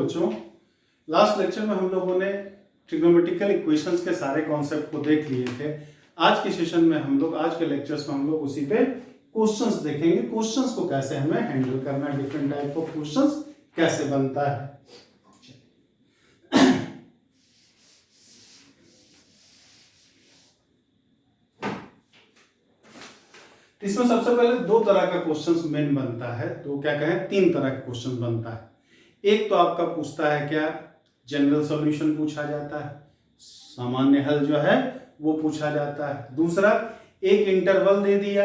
बच्चों, last lecture में हम लोगों ने ट्रिग्नोमेट्रिकल इक्वेशंस के सारे कॉन्सेप्ट को देख लिए थे। आज के सेशन में हम लोग, आज के लेक्चर्स में हम लोग उसी पे क्वेश्चंस देखेंगे। क्वेश्चंस को कैसे हमें हैंडल करना है, डिफरेंट टाइप ऑफ क्वेश्चंस कैसे बनता है। इसमें सबसे पहले दो तरह का क्वेश्चंस मेन बनता है, तो क्या कहें, तीन तरह का क्वेश्चन बनता है। एक तो आपका पूछता है क्या, जनरल सॉल्यूशन पूछा जाता है, सामान्य हल जो है वो पूछा जाता है। दूसरा, एक इंटरवल दे दिया,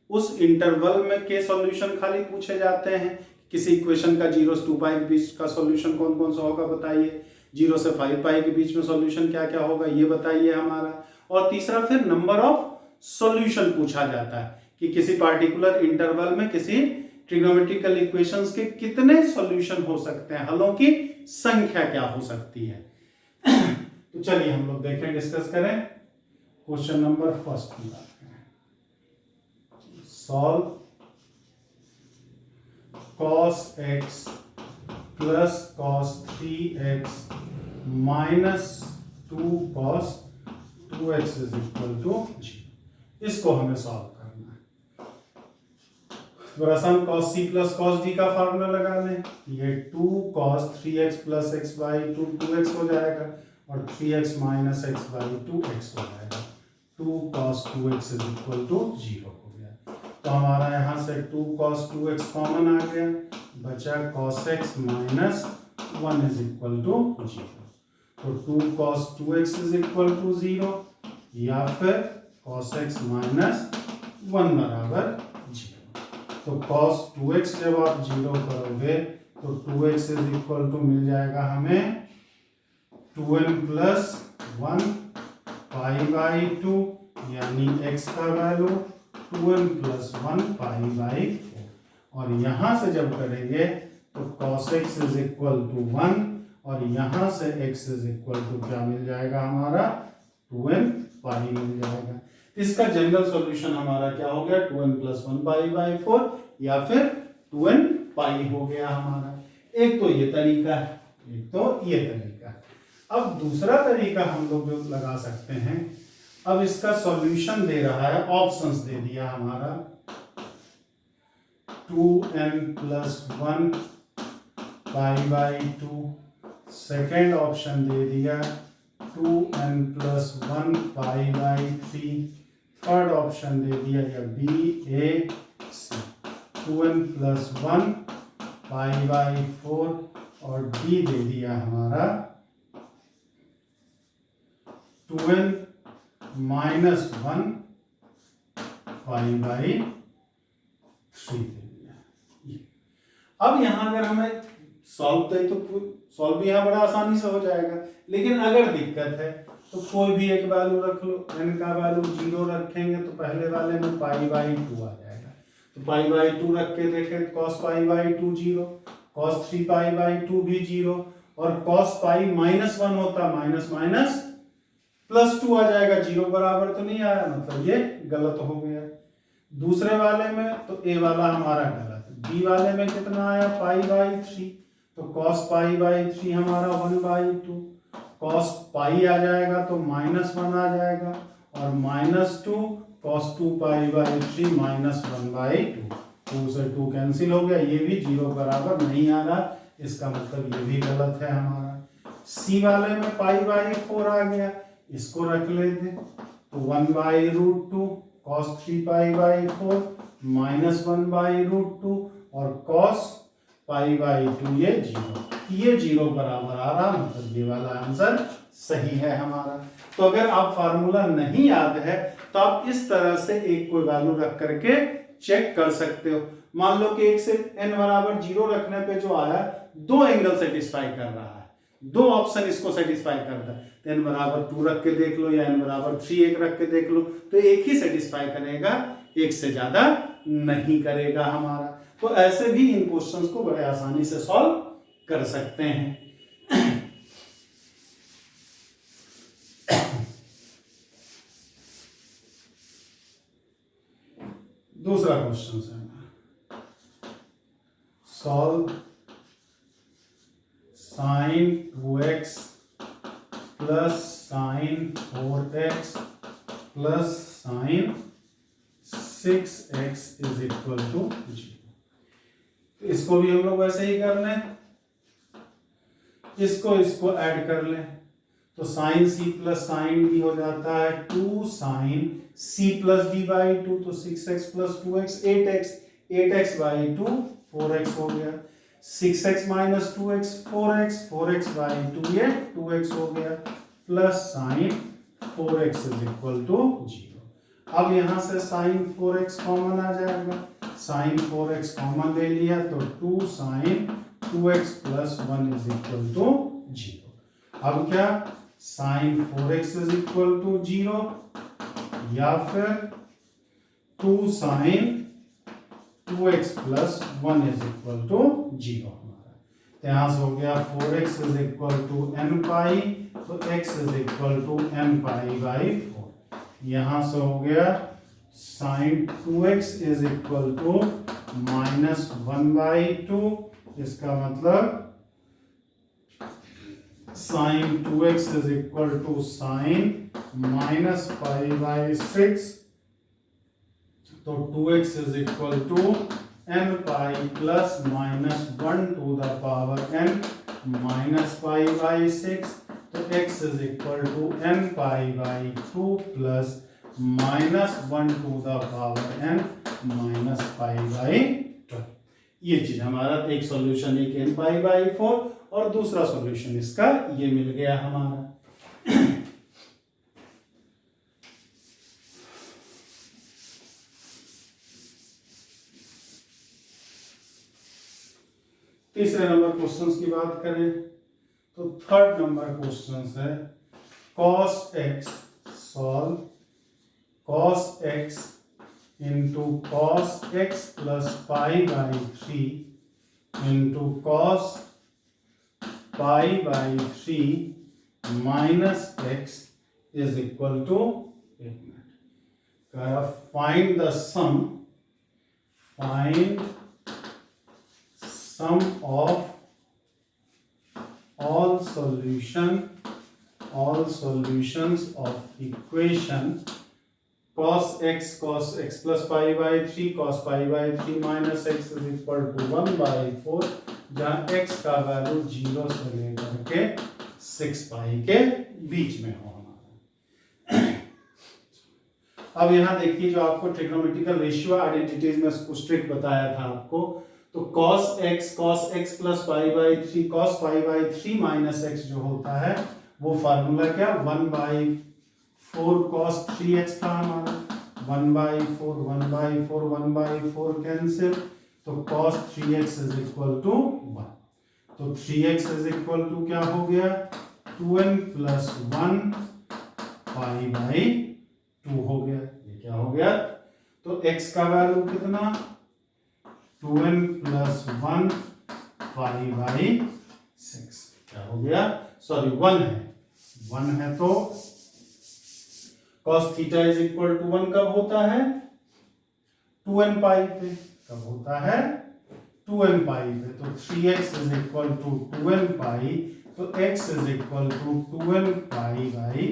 उस इंटरवल में के सॉल्यूशन खाली पूछे जाते हैं। किसी इक्वेशन का 0 से 2 पाई के बीच का सॉल्यूशन कौन कौन सा होगा बताइए, 0 से 5 पाई के बीच में सॉल्यूशन क्या क्या होगा ये बताइए हमारा। और तीसरा, फिर नंबर ऑफ सॉल्यूशन पूछा जाता है कि किसी पार्टिकुलर इंटरवल में किसी ट्रिग्नोमेट्रिकल इक्वेशंस के कितने सॉल्यूशन हो सकते हैं, हलों की संख्या क्या हो सकती है। तो चलिए हम लोग देखें, डिस्कस करें। क्वेश्चन नंबर फर्स्ट की बात करें, solve cos x plus cos 3x minus 2 cos 2x is equal to 0। इसको हमें सॉल्व करना है। cos c plus cos d का फार्मूला लगा लें, ये 2 cos 3x plus x by 2 2x हो जाएगा और 3x minus x by 2x हो जाएगा। 2 cos 2x is equal to 0 हो गया। तो हमारा यहाँ से 2 cos 2x कॉमन आ गया, बचा cos x minus 1 is equal to 0। तो 2 cos 2x is equal to 0 या फिर cos x माइनस 1 बराबर 0। तो cos 2x जब आप 0 करोगे तो 2x इज इक्वल टू मिल जाएगा हमें 2n प्लस 1 पाई बाई 2, यानी x का value 2n plus 1 pi by 4। और यहां से जब करेंगे तो cos x is equal to 1 और यहां से x इज इक्वल टू क्या मिल जाएगा हमारा 2n पाई मिल जाएगा। इसका जनरल सॉल्यूशन हमारा क्या हो गया, 2n प्लस 1 पाई बाई 4 या फिर 2n पाई हो गया हमारा। एक तो ये तरीका है, एक तो ये तरीका है। अब दूसरा तरीका हम लोग जो लगा सकते हैं, अब इसका सॉल्यूशन दे रहा है, ऑप्शंस दे दिया हमारा 2n plus 1 pi by 2, second option दे दिया 2n plus 1 pi by 3, third option दे दिया या B A C 2n plus 1 pi by 4 और डी दे दिया हमारा 2n माइनस 1 पाई बाई 3 दे दिया। अब यहां अगर हमें सॉल्व करें तो सॉल्व भी यहाँ बड़ा आसानी से हो जाएगा, लेकिन अगर दिक्कत है तो कोई भी एक वैल्यू रख लो। n का वैल्यू 0 रखेंगे तो पहले वाले में पाई बाई 2 आ जाएगा, तो पाई बाई 2 रख के देखें, cos pi by 2 0, cos 3 pi by 2 भी 0 और cos पाई माइनस 1 होता, माइनस माइनस प्लस 2 आ जाएगा, 0 बराबर तो नहीं आया, मतलब ये गलत हो गया। दूसरे वाले में तो a वाला हमारा गलत, b वाले में कितना आया पाई बाई 3, तो cos पाई बाई 3 हमारा 1 बाई 2, cos पाई आ जाएगा तो माइनस 1 आ जाएगा और minus 2 cos 2 pi by 3 minus 1 by 2, 2 से 2 कैंसिल हो गया, ये भी 0 बराबर नहीं आ रहा, इसका मतलब ये भी गलत है हमारा। c वाले में पाई बाई 4 आ गया, इसको रख लेते, तो 1 by root 2 cos 3 pi by 4 minus 1 by root 2 और cos पाई बाई 2 ये 0 बराबर आ रहा, मतलब ये वाला आंसर सही है हमारा। तो अगर आप फार्मूला नहीं याद है तो आप इस तरह से एक कोई वैल्यू रख करके चेक कर सकते हो। मान लो कि 1 से n बराबर 0 रखने पे जो आया, दो एंगल सेटिस्फाई कर रहा है, दो ऑप्शन इसको सेटिस्फाई करता है, तो n बराबर 2 रख के देख लो या n बराबर 3 एक रख के देख लो, तो एक ही सेटिस्फाई करेगा, एक से ज्यादा नहीं करेगा हमारा। तो ऐसे भी इन क्वेश्चंस को बड़े आसानी से सॉल्व कर सकते हैं। दूसरा क्वेश्चन है, solve sine 2x plus sine 4x plus sine 6x is equal to 0। इसको भी हम लोग वैसे ही कर लें, इसको ऐड कर लें तो sine c plus sine d हो जाता है 2 sine c plus d by 2, तो 6x plus 2x 8x, 8x by 2 4x हो गया, 6x minus 2x 4x, 4x by 2 ये 2x हो गया, plus sine 4x is equal to 0। अब यहाँ से साइन 4x कॉमन आ जाएगा, साइन 4x कॉमन ले लिया तो 2 sine 2x plus 1 is equal to 0। अब क्या sign 4x is equal to 0 या फिर 2 sine 2x plus 1 is equal to 0 हमारा। तो यहाँ से हो गया 4x is equal to n pi, तो x is equal to n pi by 4। यहाँ से हो गया sine 2x is equal to minus 1 by 2, इसका मतलब sine 2x is equal to sine minus pi by 6, तो 2x is equal to n pi plus minus 1 to the power n minus pi by 6, तो x is equal to n pi by 2 plus minus 1 to the power n minus pi by 12। ये चीज हमारा एक solution, एक n pi by 4 और दूसरा solution इसका ये मिल गया हमारा। तीसरे नंबर क्वेश्चंस की बात करें तो थर्ड नंबर क्वेश्चन है cos x solve cos x into cos x plus pi by 3 into cos pi by 3 minus x is equal to, find the sum of all solutions of equation cos x plus pi by 3 cos pi by 3 minus x is equal to 1 by 4, जहां x का value 0 से लेकर के 6 पाई के बीच में हो हमारा। अब यहाँ देखिए जो आपको ट्रिग्नोमेट्रिकल रेशियो आइडेंटिटीज में कुछ ट्रिक बताया था आपको, तो cos x plus pi by 3 cos pi by 3 minus x जो होता है वो फार्मूला क्या 1 by 4 cos 3x था हमारा, 1 by 4 कैंसिल, तो cos 3x is equal to 1, तो 3x इज इक्वल टू क्या हो गया 2n प्लस 1 पाई बाई 2 हो गया। ये क्या हो गया, तो x का वैल्यू कितना 2n प्लस 1 पाई बाई 6 क्या हो गया, सॉरी 1 है तो cos theta is equal to 1 कब होता है 2n पाई पे, कब होता है 2n पाई पे, तो 3x is equal to 2n pi, तो x is equal to 2n pi by.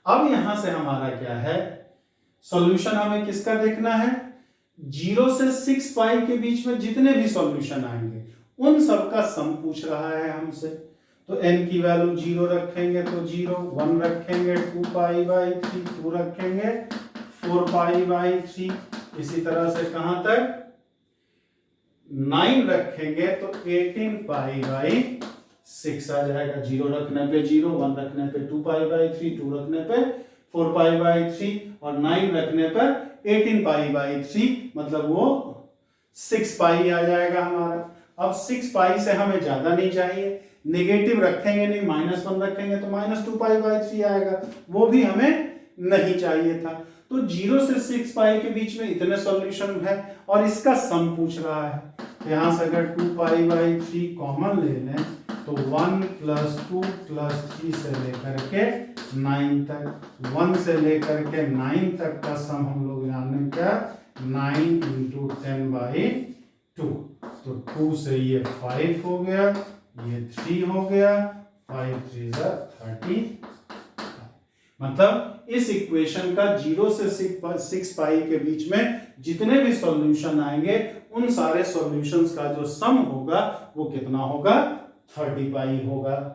अब यहां से हमारा क्या है सॉल्यूशन, हमें किसका देखना है 0 से 6 पाई के बीच में जितने भी सॉल्यूशन आएंगे उन सब का सम पूछ रहा है हमसे, तो n की वैल्यू 0 रखेंगे तो 0, 1 रखेंगे 2 पाई बाई 3, 2 रखेंगे 4 पाई बाई 3, इसी तरह से कहां तक 9 रखेंगे तो 18 पाई बाई 6 आ जाएगा, 0 रखने पे 0, 1 रखने पे 2 पाई बाई 3, 2 रखने पे 4 पाई बाई 3 और 9 रखने पर 18 पाई बाई 3, मतलब वो 6 पाई आ जाएगा हमारा। अब 6 पाई से हमें ज्यादा नहीं चाहिए, नेगेटिव रखेंगे नहीं, -1 रखेंगे तो -2 पाई बाई 3 आएगा, वो भी हमें नहीं चाहिए था। तो 0 से 6 पाई के बीच में इतने सॉल्यूशन है और इसका सम पूछ रहा है, तो यहां से अगर 2 पाई बाई 3 कॉमन ले लें तो 1 प्लस 2 प्लस 3 से लेकर के 9 तक, 1 से लेकर के 9 तक का सम हम लोग जाने क्या 9 इंटू 10 बाई 2, तो 2 से ये 5 हो गया, ये 3 हो गया, 5 3 30। मतलब इस इक्वेशन का 0 से 6 पाई के बीच में जितने भी सॉल्यूशन आएंगे उन सारे सॉल्यूशंस का जो सम होगा वो कितना होगा, 30 पाई होगा।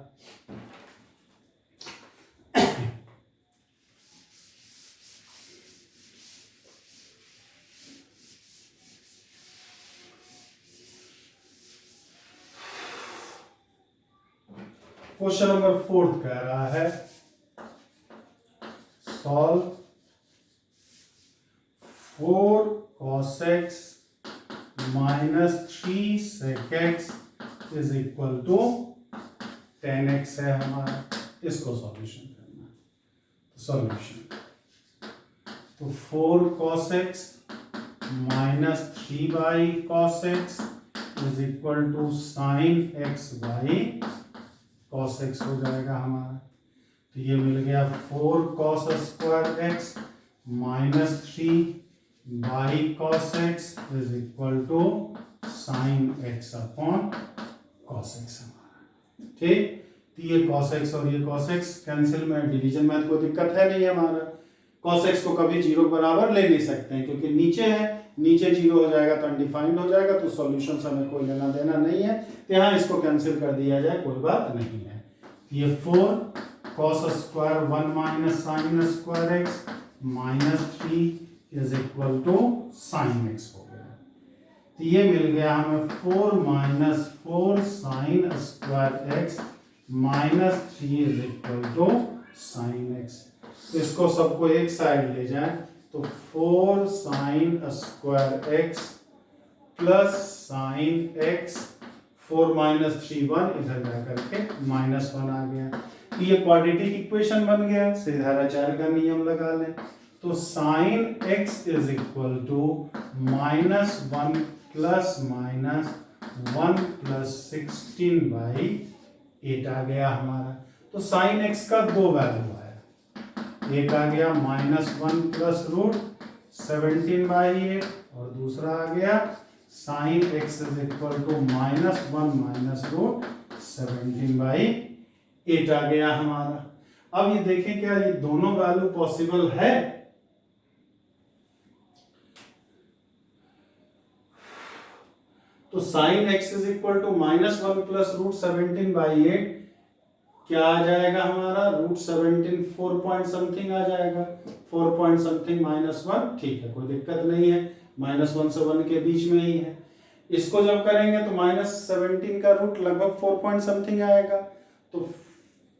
क्वेश्चन नंबर 4 कह रहा है solve 4 cos x minus 3 sec x is equal to 10x है हमारा, इसको सॉल्यूशन करना है। सॉल्यूशन तो 4 cos x minus 3 by cos x is equal to sin x by cos x हो जाएगा हमारा। तो ये मिल गया 4 cos square x minus 3 by cos x is equal to sin x upon cos x हमारा। ठीक, तो ये cos x और ये cos x कैंसिल में, डिवीजन में कोई दिक्कत है नहीं हमारा। cos x को कभी 0 बराबर ले नहीं सकते हैं क्योंकि नीचे है, नीचे 0 हो जाएगा तो अनडिफाइंड हो जाएगा, तो सॉल्यूशन से हमें कोई लेना देना नहीं है, तो यहाँ इसको कैंसिल कर दिया जाए, कोई बात नहीं है। ये 4 cos square 1 minus sine square x minus 3 is equal to sine x हो गया। तो ये मिल गया हमें 4 minus 4 sine square x minus 3 is equal to sine x। तो इसको सबको एक साइड ले जाए तो 4 sine square x plus sign x, 4 minus 3 1 इधर जाकर के माइनस 1 आ गया। ये क्वाड्रेटिक इक्वेशन बन गया, सीधाचार का नियम लगा लें तो sine x is equal to minus 1 plus minus 1 plus 16 by 8 आ गया हमारा। तो साइन x का दो वैल्यू है, एक आ गया माइनस 1 प्लस रूट 17 बाई 8 और दूसरा आ गया sine x is equal to minus 1 minus root 17 by 8 आ गया हमारा। अब ये देखें क्या ये दोनों वैल्यू पॉसिबल है? तो sine x is equal to minus 1 plus root 17 by 8 क्या आ जाएगा हमारा, रूट 17 4 पॉइंट समथिंग आ जाएगा, 4 पॉइंट समथिंग माइनस 1। ठीक है, कोई दिक्कत नहीं है, माइनस 1 से 1 के बीच में ही है। इसको जब करेंगे तो माइनस 17 का रूट लगभग 4 पॉइंट समथिंग आएगा, तो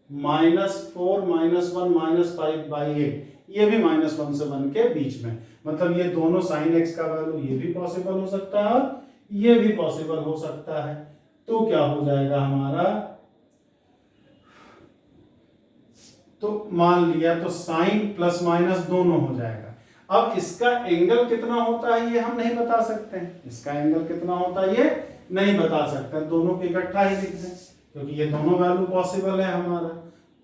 माइनस 4 माइनस 1 माइनस 5 बाई 8 ये भी माइनस 1 से 1 के बीच में, मतलब ये दोनों साइन x का वैल्यू ये भी पॉसिबल हो सकता है और ये भी पॉसिबल हो सकता है। तो क्या हो जाएगा हमारा, तो मान लिया तो साइन प्लस माइनस दोनों हो जाएगा। अब इसका एंगल कितना होता है ये हम नहीं बता सकते हैं, इसका एंगल कितना होता है ये नहीं बता सकते, दोनों को इकट्ठा ही लिख दें क्योंकि ये दोनों वैल्यू पॉसिबल है हमारा।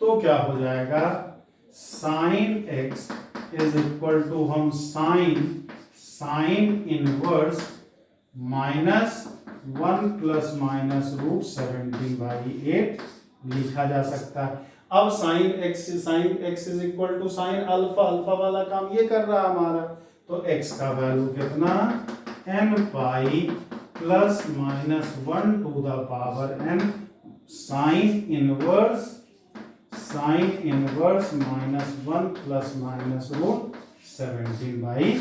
तो क्या हो जाएगा, sine x is equal to हम sine inverse minus 1 plus minus root 17 by 8 लिखा जा सकता है। अब sine x is equal to sine alpha, alpha वाला काम ये कर रहा है हमारा, तो x का वैल्यू कितना n pi plus minus 1 to the power n sine inverse minus 1 plus minus root 17 by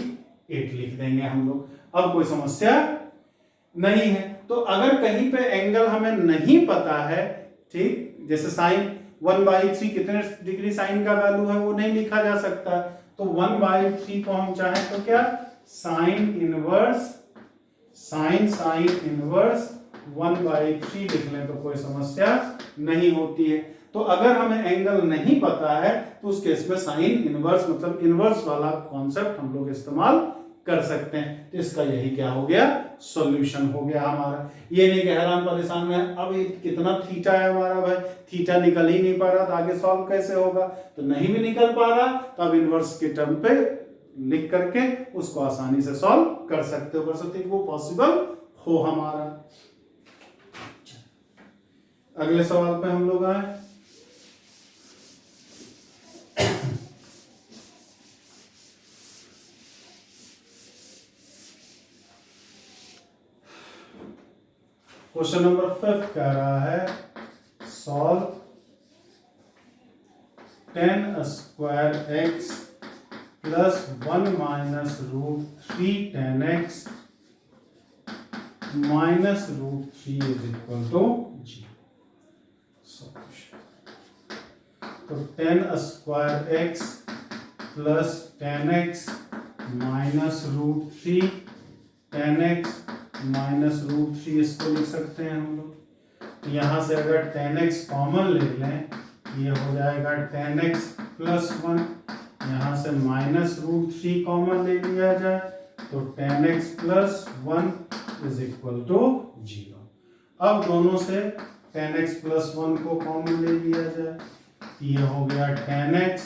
8 लिख देंगे हम लोग। अब कोई समस्या नहीं है। तो अगर कहीं पे एंगल हमें नहीं पता है, ठीक, जैसे साइन 1/3 कितने डिग्री साइन का वैल्यू है वो नहीं लिखा जा सकता, तो 1/3 को हम चाहें तो क्या साइन इनवर्स 1/3 लिख लें तो कोई समस्या नहीं होती है। तो अगर हमें एंगल नहीं पता है तो उस केस में साइन इनवर्स मतलब इनवर्स वाला कॉन्सेप्ट हम लोग इस्तेमाल कर सकते हैं। तो इसका यही क्या हो गया, सॉल्यूशन हो गया हमारा। ये नहीं कि हैरान परेशान में अब कितना थीटा है हमारा, भाई थीटा निकल ही नहीं पा रहा तो आगे सॉल्व कैसे होगा, तो नहीं भी निकल पा रहा तो अब इनवर्स के टर्म पे लिख करके उसको आसानी से सॉल्व कर सकते हो, कर सकते वो पॉसिबल हो हमारा। अगले सवाल पे हम लोग आए। क्वेश्चन नंबर 5 कह रहा है solve 10 square x plus 1 minus root 3 10x minus root 3 is equal to जी। तो 10 square x plus 10x minus root 3 10x minus root 3 इसको लिख सकते हैं हम लोग। यहाँ से अगर 10x कॉमन ले लें, ये हो जाएगा 10x प्लस 1, यहाँ से माइनस रूट 3 कॉमन ले लिया जाए तो 10x plus 1 is equal to 0। अब दोनों से 10x प्लस 1 को कॉमन ले लिया जाए, ये हो गया 10x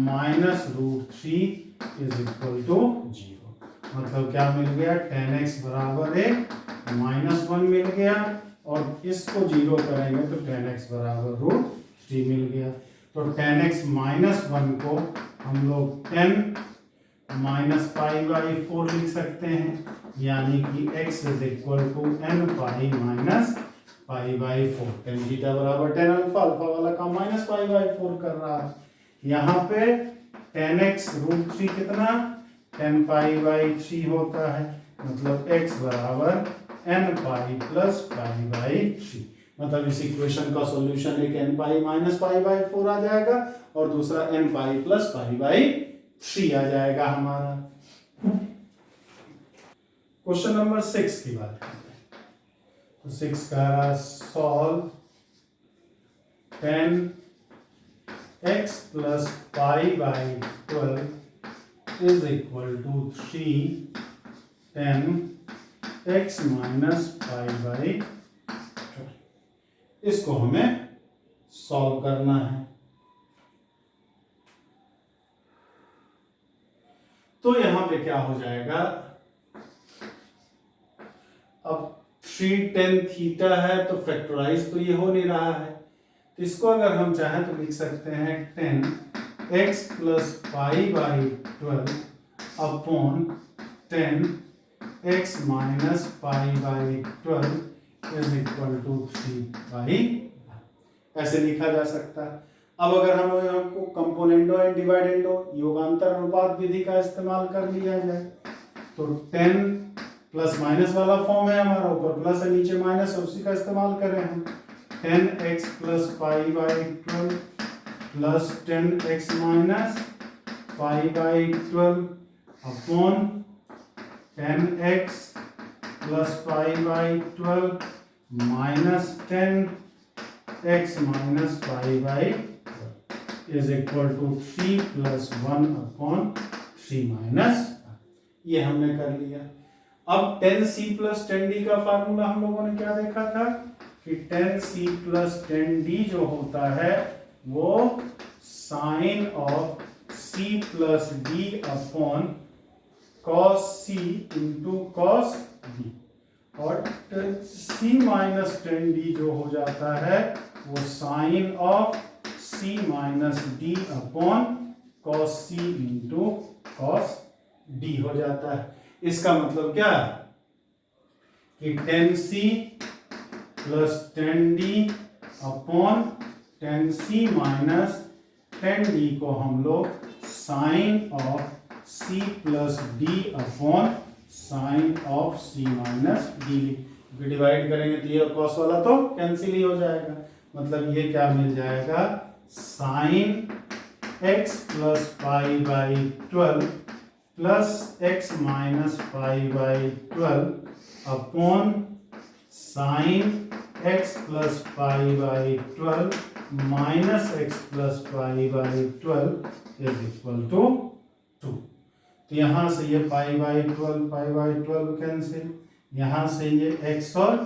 minus root 3 is equal to 0। मतलब क्या मिल गया, 10x बराबर 1 माइनस 1 मिल गया, और इसको 0 करेंगे तो 10x बराबर रूट 3 मिल गया। तो 10x माइनस 1 को हम लोग 10 माइनस पाई बाई 4 लिख सकते हैं, यानी कि x is equal to n pi minus pi by 4। Tan theta बराबर 10 अल्फा, अल्फा वाला काम माइनस पाई बाई 4 कर रहा है। यहाँ पे 10x रूट 3 कितना 10 पाई बाई 3 होता है, मतलब x बराबर n pi plus pi by 3। मतलब इस इक्वेशन का सॉल्यूशन एक n pi minus pi by 4 आ जाएगा और दूसरा n pi plus pi by 3 आ जाएगा हमारा। क्वेश्चन नंबर 6 की बात करते हैं। तो 6 का solve 10x plus pi by 12 is equal to 3 10x minus pi by 12। इसको हमें सॉल्व करना है। तो यहां पे क्या हो जाएगा, अब 3 tan थीटा है तो फैक्टराइज तो ये हो नहीं रहा है, तो इसको अगर हम चाहें तो लिख सकते हैं 10x plus pi by 12 upon 10x minus pi by 12 is equal to 3 by, ऐसे लिखा जा सकता है। अब अगर हम आपको कंपोनेंडो एंड डिवाइडेंडो योगांतर अनुपात विधि का इस्तेमाल कर लिया जाए तो 10 प्लस माइनस वाला फॉर्म है हमारा, ऊपर प्लस है नीचे माइनस, उसी का इस्तेमाल करें हम। 10x plus pi by 12 plus 10x minus pi by 12 upon 10x plus pi by 12 minus 10x minus pi by is equal to 3 plus 1 upon 3 minus, ये हमने कर लिया। अब 10c प्लस 10d का फार्मूला हम लोगों ने क्या देखा था कि 10c प्लस 10d जो होता है वो sine of c plus d upon cos c into cos d, और c माइनस 10d जो हो जाता है वो sine of c minus d upon cos c into cos d हो जाता है। इसका मतलब क्या है कि 10c plus 10d upon 10c minus 10d को हम लोग sine of c plus d upon sine of c minus d divide करेंगे तो ये कॉस वाला तो कैंसिल ही हो जाएगा। मतलब ये क्या मिल जाएगा, sine x plus pi by 12 plus x minus pi by 12 upon sine x plus pi by 12 minus x plus pi by 12 is equal to 2। तो यहाँ से ये पाई बाई 12 कैंसिल, यहाँ से ये x और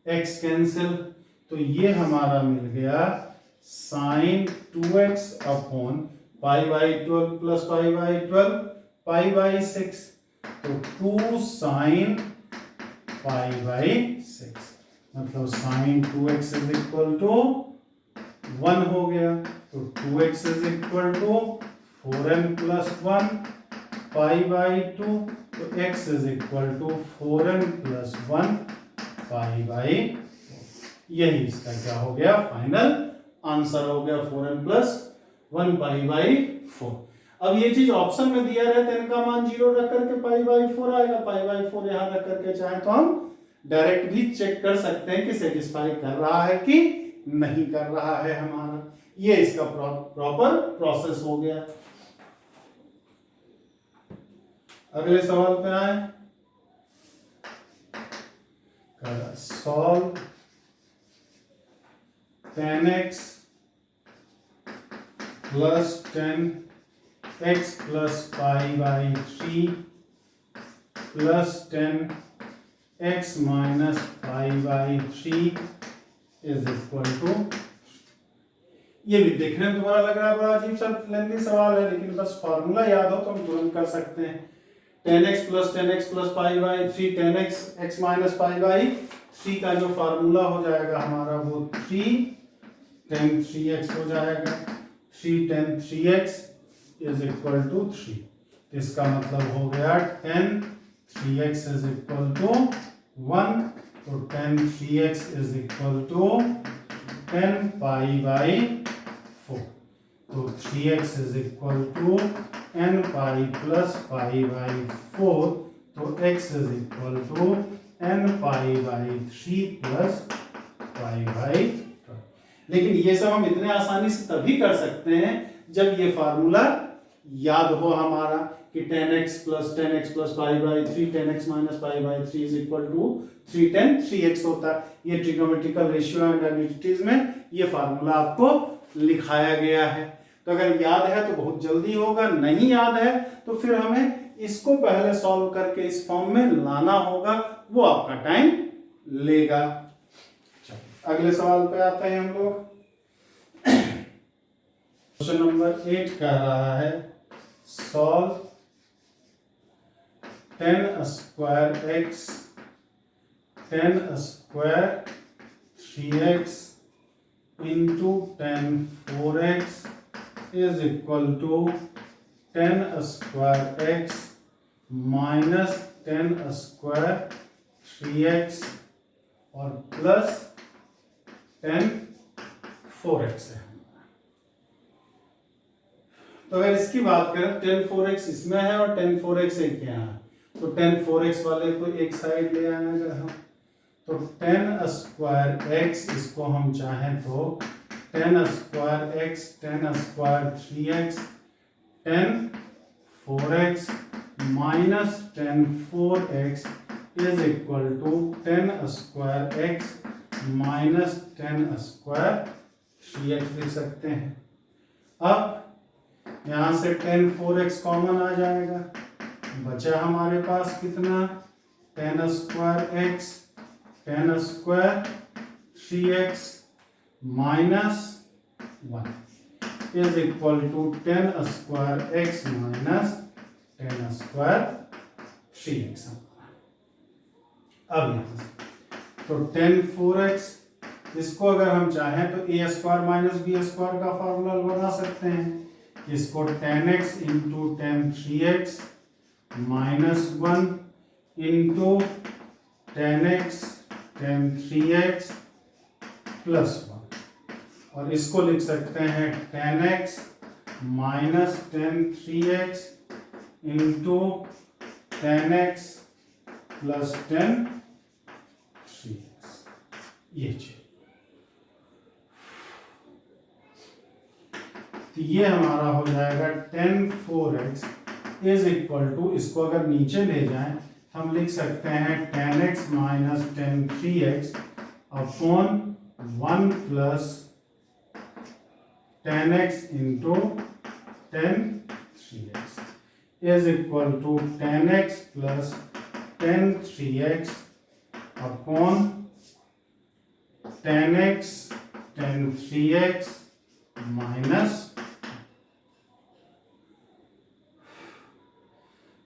x कैंसिल, तो ये हमारा मिल गया sine 2x upon pi by 12 plus pi by 12 pi by 6, तो 2 साइन पाई बाई 6। मतलब sine 2x is equal to 1 हो गया, तो 2x is equal to 4n plus 1 pi by 2, तो x is equal to 4n plus 1 pi by, यही इसका क्या हो गया, फाइनल आंसर हो गया 4n प्लस 1 पाई बाई 4। अब ये चीज ऑप्शन में दिया रहता है, इनका मान 0 रख करके पाई बाई 4 आएगा, पाई बाई 4 यहां रख करके चाहे तो हम डायरेक्ट भी चेक कर सकते हैं कि सेटिस्फाई कर रहा है कि नहीं कर रहा है हमारा। ये इसका प्रॉपर प्रोसेस हो गया। अगले सवाल पे आए, solve 10x plus 10x plus pi by 3 plus 10x minus pi by 3 is equal to, ये भी देखने में तुम्हारा लग रहा है बड़ा अजीब सा लेंथी सवाल है, लेकिन बस फॉर्मूला याद हो तो हम तुरंत कर सकते हैं। 10x plus pi by 3 10x x minus pi by 3 का जो फार्मूला हो जाएगा हमारा वो 3 10 3x हो जाएगा, 3 10 3x इज इक्वल टू 3। इसका मतलब हो गया 10 3x इज इक्वल टू 1, तो 10 3x is equal to 10 pi by 4, तो 3x is equal to n pi plus pi by 4, तो x is equal to n pi by 3 plus pi by 12। लेकिन ये सब हम इतने आसानी से तभी कर सकते हैं जब ये फार्मूला याद हो हमारा कि 10x plus pi by 3 10x minus pi by 3 is equal to 3 10 3x होता है। ये ट्रिग्नोमेट्रिकल रेशियो एंड आइडेंटिटीज में ये फार्मूला आपको लिखाया गया है। तो अगर याद है तो बहुत जल्दी होगा, नहीं याद है तो फिर हमें इसको पहले सॉल्व करके इस फॉर्म में लाना होगा, वो आपका टाइम लेगा। अगले सवाल पे आते हैं हम लोग। क्वेश्चन नंबर 8 कह रहा है solve 10 square x 10 square 3x into 10 4x is equal to 10 square x minus 10 square 3x और प्लस 10 4x है। तो अगर इसकी बात करें 10 4x इसमें है और 10 4x एक यहाँ है, तो 10 4x वाले को एक साइड ले आए अगर हम, तो 10 स्क्वायर x इसको हम चाहें तो 10 square x 10 square 3x 10 4x minus 10 4x is equal to 10 square x minus 10 square 3x लिख सकते हैं। अब यहाँ से 10 4x कॉमन आ जाएगा, बचा हमारे पास कितना 10 square x 10 square 3x minus 1 is equal to 10 square x minus 10 square 3x। अब यहाँ तो 10 4x इसको अगर हम चाहें तो a square minus b square का फार्मूला बना सकते हैं। इसको 10x into 10 3x minus 1 into 10x 10 3x plus 1, और इसको लिख सकते हैं 10x minus 10 3x into 10x plus 10 3x। ये चीज तो ये हमारा हो जाएगा 10 4x इज इक्वल टू, इसको अगर नीचे ले जाएं हम लिख सकते हैं 10x minus 10 3x upon 1 plus 10x into 10 3x is equal to 10x plus 10 3x upon 10x 10 3x minus.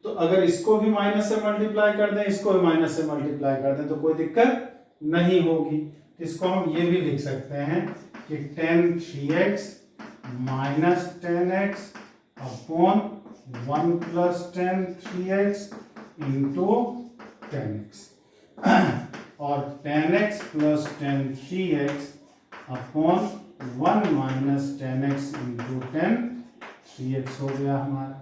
तो अगर इसको भी माइनस से मल्टीप्लाई कर दें, इसको भी माइनस से मल्टीप्लाई कर दें तो कोई दिक्कत नहीं होगी। इसको हम ये भी लिख सकते हैं कि tan 3x minus 10x upon 1 plus tan 3x into 10x और tan x plus tan 3x upon 1 minus tan x into tan 3x हो गया हमारा।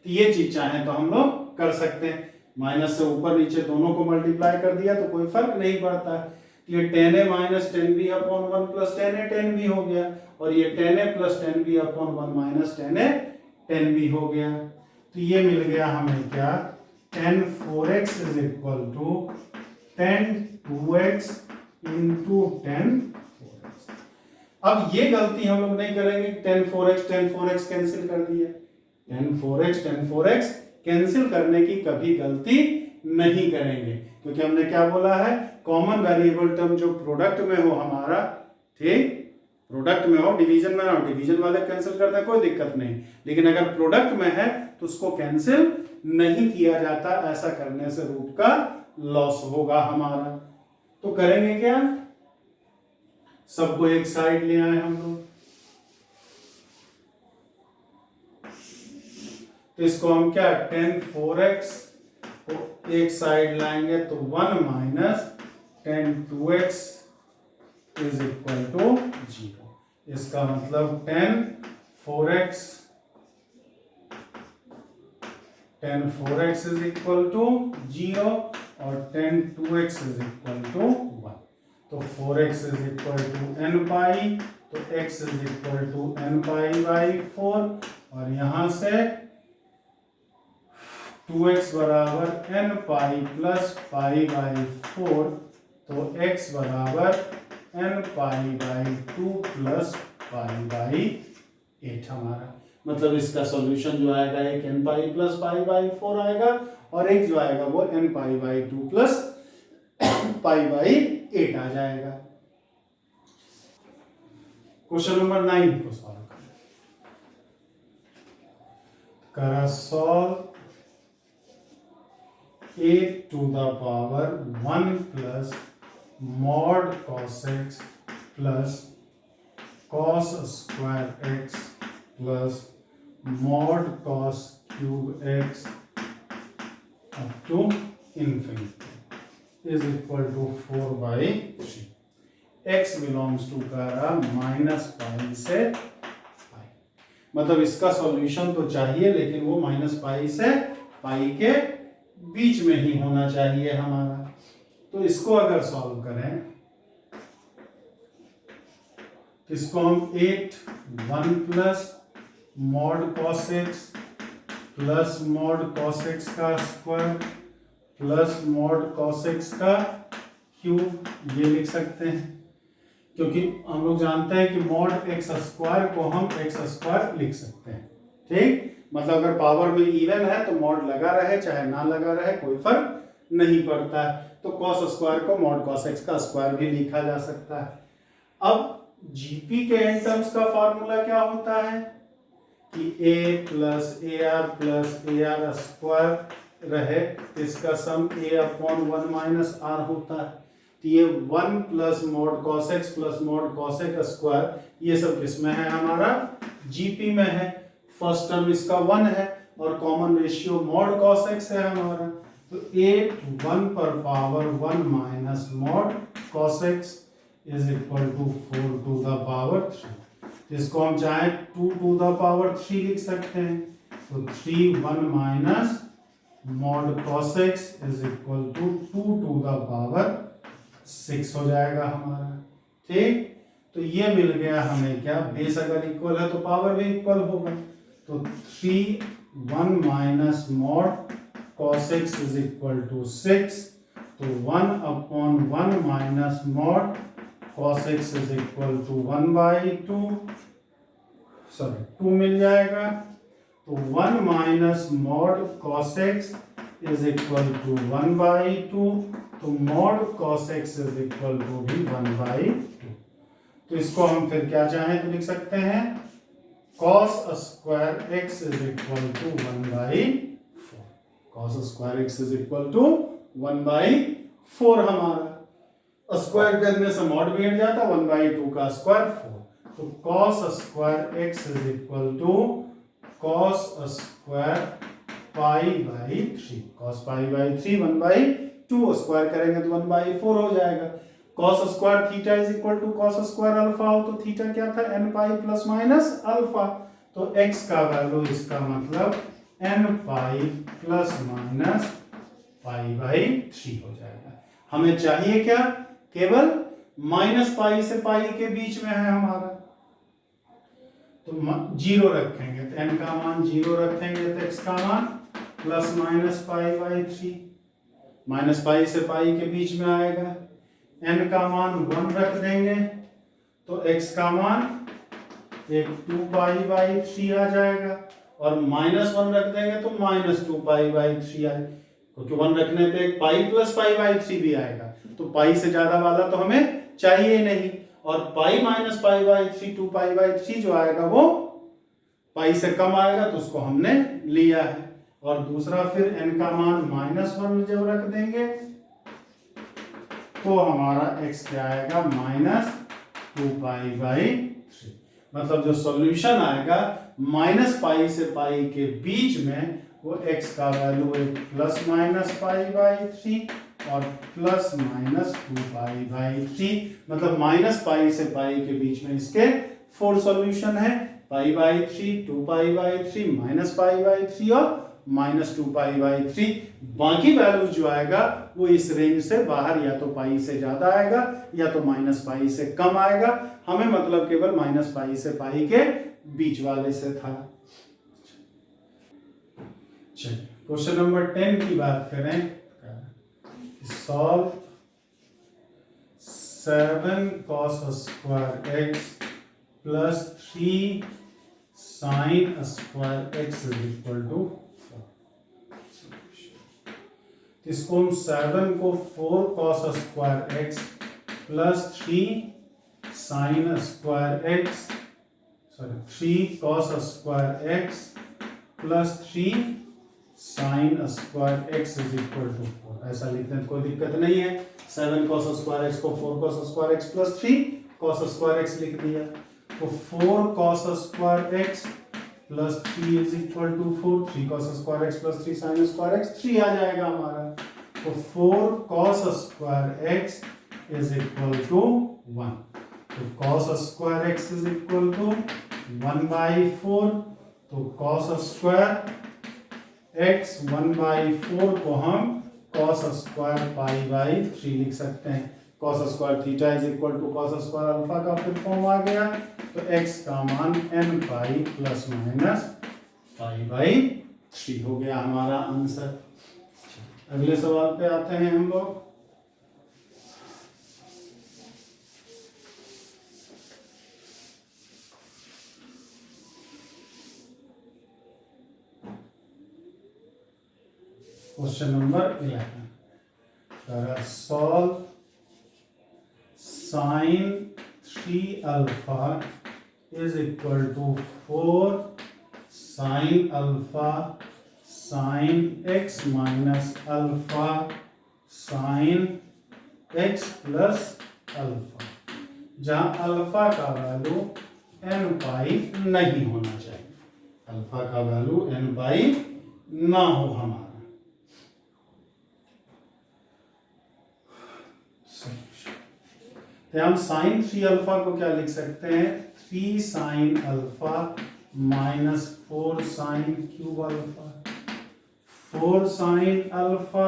तो ये चीज चाहे तो हम लोग कर सकते हैं, माइनस से ऊपर नीचे दोनों को मल्टीप्लाई कर दिया तो कोई फर्क नहीं पड़ता है। ये tan a minus tan b upon 1 plus tan a tan b हो गया और ये tan a plus tan b upon 1 minus tan a tan b हो गया। तो ये मिल गया हमें क्या, tan 4x is equal to tan 2x into tan 4x। अब ये गलती हम लोग नहीं करेंगे, tan 4x कैंसिल कर दिया, tan 4x कैंसिल करने की कभी गलती नहीं करेंगे, क्योंकि हमने क्या बोला है, कॉमन वेरिएबल टर्म जो प्रोडक्ट में हो हमारा, ठीक, प्रोडक्ट में हो, डिवीजन में ना हो, डिवीजन वाले कैंसिल करते हैं कोई दिक्कत नहीं, लेकिन अगर प्रोडक्ट में है तो उसको कैंसिल नहीं किया जाता, ऐसा करने से रूट का लॉस होगा हमारा। तो करेंगे क्या, सबको एक साइड ले आए हम लोग, तो इसको हम क्या, tan 4x को एक साइड लाएंगे तो 1 minus tan 2x is equal to 0। इसका मतलब tan 4x is equal to 0 और tan 2x is equal to 1। तो 4x is equal to n pi, तो x is equal to n pi by 4 और यहां से 2x बराबर n pi plus pi by 4, तो x बराबर n pi by 2 plus pi by 8 हमारा। मतलब इसका सॉल्यूशन जो आएगा एक n pi plus pi by 4 आएगा और एक जो आएगा वो n pi by 2 plus pi by 8 आ जाएगा। क्वेश्चन नंबर 9 को सॉल्व करा, solve a to the power 1 plus mod cos x plus cos square x plus mod cos cube x up to infinity is equal to 4 by 3। x belongs to करा minus pi से पाई, मतलब इसका solution तो चाहिए लेकिन वो minus pi से पाई के बीच में ही होना चाहिए हमारा। तो इसको अगर सॉल्व करें तो इसको हम 8 1 plus mod cos x plus mod cos x का square plus mod cos x का क्यूब ये लिख सकते हैं, क्योंकि हम लोग जानते हैं कि मॉड x स्क्वायर को हम x स्क्वायर लिख सकते हैं, ठीक। मतलब अगर पावर में इवन है तो मॉड लगा रहे चाहे ना लगा रहे कोई फर्क नहीं पड़ता है। तो cos स्क्वायर को मॉड cos x का स्क्वायर भी लिखा जा सकता है। अब जीपी के एन टर्म्स का फार्मूला क्या होता है कि a plus A R square रहे, इसका सम a अपॉन 1 माइनस आर होता है। तो ये 1 plus mod cos x plus mod cos x square ये सब किसमें है, हमारा जीपी में है। फर्स्ट टर्म इसका 1 है और common ratio mod cos x है हमारा, तो 8 1 पर power 1 minus mod cos x is equal to 4 to the power 3। इसको हम चाहे 2 टू द पावर 3 लिख सकते हैं, तो 3 1 minus mod cos x is equal to 2 to the power 6 हो जाएगा हमारा, ठीक। तो ये मिल गया हमें क्या, बेस अगर इक्वल है तो पावर भी इक्वल होगा, तो 3 1 minus mod cos x is equal to 6, तो 1 upon 1 minus mod cos x is equal to 1 by 2 मिल जाएगा। तो 1 minus mod cos x is equal to 1 by 2, तो mod cos x is equal to भी 1 by 2। तो इसको हम फिर क्या चाहें तो लिख सकते हैं cos square x is equal to 1 by 4। cos square x is equal to 1 by 4 हमारा। स्क्वायर करने से मॉड भी हट जाता, 1/2 का स्क्वायर 4, तो cos square x is equal to cos square pi by 3, cos pi by 3 1/2, square करेंगे तो 1/4 हो जाएगा। cos square theta is equal to cos square alpha हो, तो थीटा क्या था, n pi plus minus alpha, तो x का वैल्यू इसका मतलब n pi plus minus pi by 3 हो जाएगा। हमें चाहिए क्या, केवल माइनस पाई से पाई के बीच में है हमारा, तो 0 रखेंगे तो n का मान 0 रखेंगे तो x का मान plus minus pi by 3, minus pi से पाई के बीच में आएगा। n का मान 1 रख देंगे तो x का मान एक 2 पाई बाई 3 आ जाएगा, और -1 रख देंगे तो -2 पाई बाई 3 आएगा, क्योंकि 1 रखने पे एक पाई प्लस पाई बाई 3 भी आएगा, तो पाई से ज्यादा वाला तो हमें चाहिए नहीं, और पाई minus pi by 3 2 pi by 3 जो आएगा वो पाई से कम आएगा, तो उसको हमने लिया है। और दूसरा फिर n का मान -1 जब रख देंगे तो हमारा x क्या आएगा, -2 पाई बाई 3, मतलब जो सॉल्यूशन आएगा माइनस पाई से पाई के बीच में वो x का वैल्यू है प्लस माइनस पाई बाई 3 और प्लस माइनस 2 पाई बाई 3, मतलब माइनस पाई से पाई के बीच में इसके 4 सॉल्यूशन है, पाई by 3, 2 pi by 3, minus pi by 3 और -2 पाई बाई 3। बाकी वैल्यू जो आएगा वो इस रेंज से बाहर, या तो पाई से ज्यादा आएगा या तो माइनस पाई से कम आएगा, हमें मतलब केवल माइनस पाई से पाई के बीच वाले से था। चलिए क्वेश्चन नंबर 10 की बात करें, solve 7 cos square x plus 3 sin square x is equal to 4। इसको हम 7 को 4 cos square x plus 3 sin square x, sorry 3 cos square x plus 3 sin square x is equal to 4, ऐसा लिखने में कोई दिक्कत नहीं है। 7 cos स्क्वायर x को 4 cos square x plus 3 cos square x लिख दिया, तो 4 cos square x plus 3 is equal to 4, 3 cos square x plus 3 sin square x 3 आ जाएगा हमारा, तो 4 cos square x is equal to 1, तो cos square x is equal to 1/4, तो cos square x 1/4 को हम cos स्क्वायर पाई बाई 3 लिख सकते हैं। cos square theta is equal to cos square alpha का फिर फॉर्म आ गया, तो x का मान n pi plus minus pi by 3 हो गया हमारा आंसर। अगले सवाल पे आते हैं हम लोग। Question number 11, solve sine 3 alpha is equal to 4 sine alpha sine x minus alpha sine x plus alpha, जहां अल्फा का वैल्यू n पाई नहीं होना चाहिए, अल्फा का वैल्यू n पाई ना हो हमारा। तो हम साइन 3 अल्फा को क्या लिख सकते हैं, 3 sine alpha minus 4 sine cube alpha, 4 sine alpha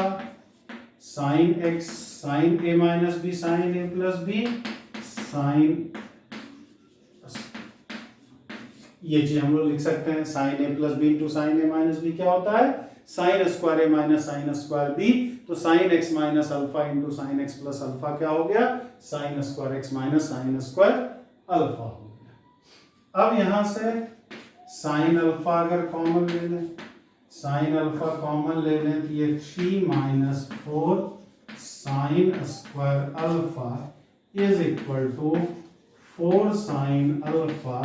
sine x sine a minus B sine a plus B sine, ये चीज हम लोग लिख सकते हैं, sine a plus B into sine a minus B क्या होता है, sine square a minus sine square B, तो sine x minus alpha into sine x plus alpha क्या हो गया, sine square x minus sine square alpha हो गया। अब यहां से साइन अल्फा अगर कॉमन ले लें, साइन अल्फा कॉमन ले लें तो ये 3 minus 4 sine square alpha is equal to 4 sine alpha